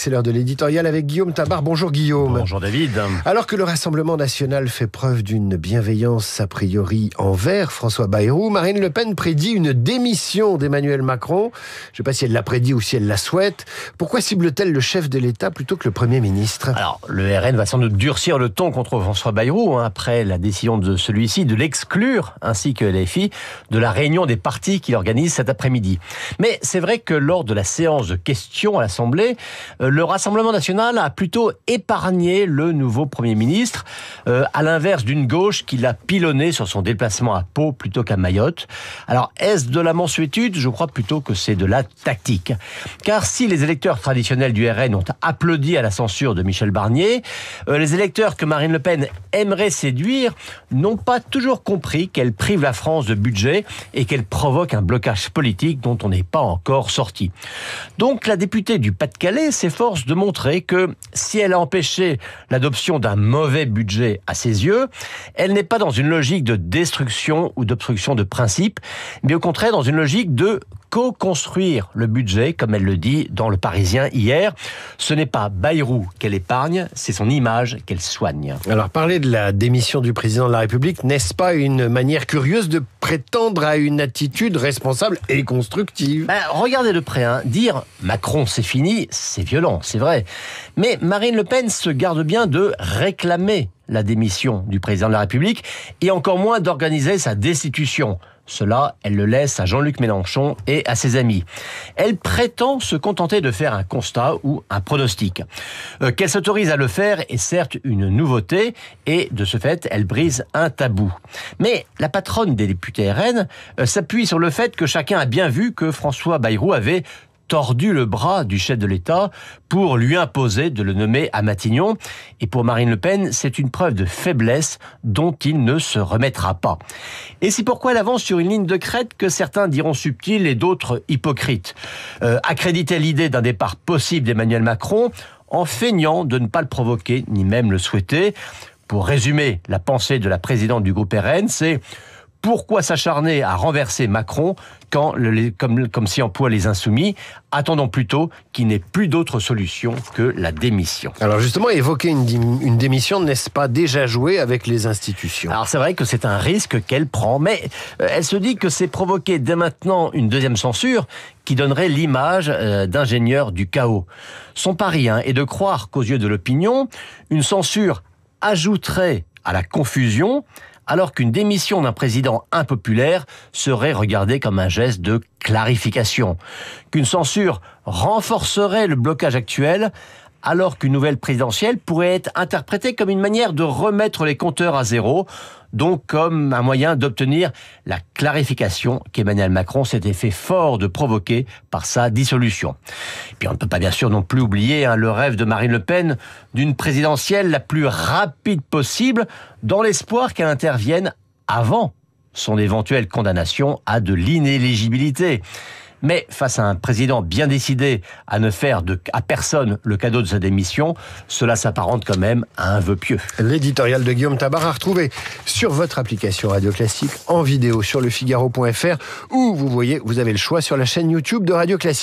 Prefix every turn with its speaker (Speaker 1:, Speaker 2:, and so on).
Speaker 1: C'est l'heure de l'éditorial avec Guillaume Tabar. Bonjour Guillaume.
Speaker 2: Bonjour David.
Speaker 1: Alors que le Rassemblement national fait preuve d'une bienveillance a priori envers François Bayrou, Marine Le Pen prédit une démission d'Emmanuel Macron. Je ne sais pas si elle l'a prédit ou si elle la souhaite. Pourquoi cible-t-elle le chef de l'État plutôt que le Premier ministre ?
Speaker 2: Alors, le RN va sans doute durcir le ton contre François Bayrou, après la décision de celui-ci de l'exclure, ainsi que LFI, de la réunion des partis qu'il organise cet après-midi. Mais c'est vrai que lors de la séance de questions à l'Assemblée, le Rassemblement national a plutôt épargné le nouveau Premier ministre, à l'inverse d'une gauche qui l'a pilonné sur son déplacement à Pau plutôt qu'à Mayotte. Alors, est-ce de la mansuétude ? Je crois plutôt que c'est de la tactique. Car si les électeurs traditionnels du RN ont applaudi à la censure de Michel Barnier, les électeurs que Marine Le Pen aimerait séduire n'ont pas toujours compris qu'elle prive la France de budget et qu'elle provoque un blocage politique dont on n'est pas encore sorti. Donc la députée du Pas-de-Calais s'efforce de montrer que si elle a empêché l'adoption d'un mauvais budget à ses yeux, elle n'est pas dans une logique de destruction ou d'obstruction de principe, mais au contraire dans une logique de co-construire le budget, comme elle le dit dans Le Parisien hier. Ce n'est pas Bayrou qu'elle épargne, c'est son image qu'elle soigne.
Speaker 1: Alors, parler de la démission du président de la République, n'est-ce pas une manière curieuse de prétendre à une attitude responsable et constructive ?
Speaker 2: Regardez de près, dire Macron c'est fini, c'est violent, c'est vrai. Mais Marine Le Pen se garde bien de réclamer la démission du président de la République et encore moins d'organiser sa destitution. Cela, elle le laisse à Jean-Luc Mélenchon et à ses amis. Elle prétend se contenter de faire un constat ou un pronostic. Qu'elle s'autorise à le faire est certes une nouveauté et de ce fait, elle brise un tabou. Mais la patronne des députés RN s'appuie sur le fait que chacun a bien vu que François Bayrou avait tordu le bras du chef de l'État pour lui imposer de le nommer à Matignon. Et pour Marine Le Pen, c'est une preuve de faiblesse dont il ne se remettra pas. Et c'est pourquoi elle avance sur une ligne de crête que certains diront subtile et d'autres hypocrite. Accréditer l'idée d'un départ possible d'Emmanuel Macron en feignant de ne pas le provoquer, ni même le souhaiter. Pour résumer la pensée de la présidente du groupe RN, c'est pourquoi s'acharner à renverser Macron comme s'y emploient les insoumis ? Attendons plutôt qu'il n'ait plus d'autre solution que la démission.
Speaker 1: Alors justement, évoquer une démission, n'est-ce pas déjà jouer avec les institutions ?
Speaker 2: Alors c'est vrai que c'est un risque qu'elle prend, mais elle se dit que c'est provoquer dès maintenant une deuxième censure qui donnerait l'image d'ingénieur du chaos. Son pari est de croire qu'aux yeux de l'opinion, une censure ajouterait à la confusion, alors qu'une démission d'un président impopulaire serait regardée comme un geste de clarification. Qu'une censure renforcerait le blocage actuel, alors qu'une nouvelle présidentielle pourrait être interprétée comme une manière de remettre les compteurs à zéro, donc comme un moyen d'obtenir la clarification qu'Emmanuel Macron s'était fait fort de provoquer par sa dissolution. Et puis on ne peut pas bien sûr non plus oublier le rêve de Marine Le Pen d'une présidentielle la plus rapide possible, dans l'espoir qu'elle intervienne avant son éventuelle condamnation à de l'inéligibilité. Mais face à un président bien décidé à ne faire à personne le cadeau de sa démission, cela s'apparente quand même à un vœu pieux.
Speaker 1: L'éditorial de Guillaume Tabar à retrouver sur votre application Radio Classique, en vidéo sur lefigaro.fr, ou vous avez le choix sur la chaîne YouTube de Radio Classique.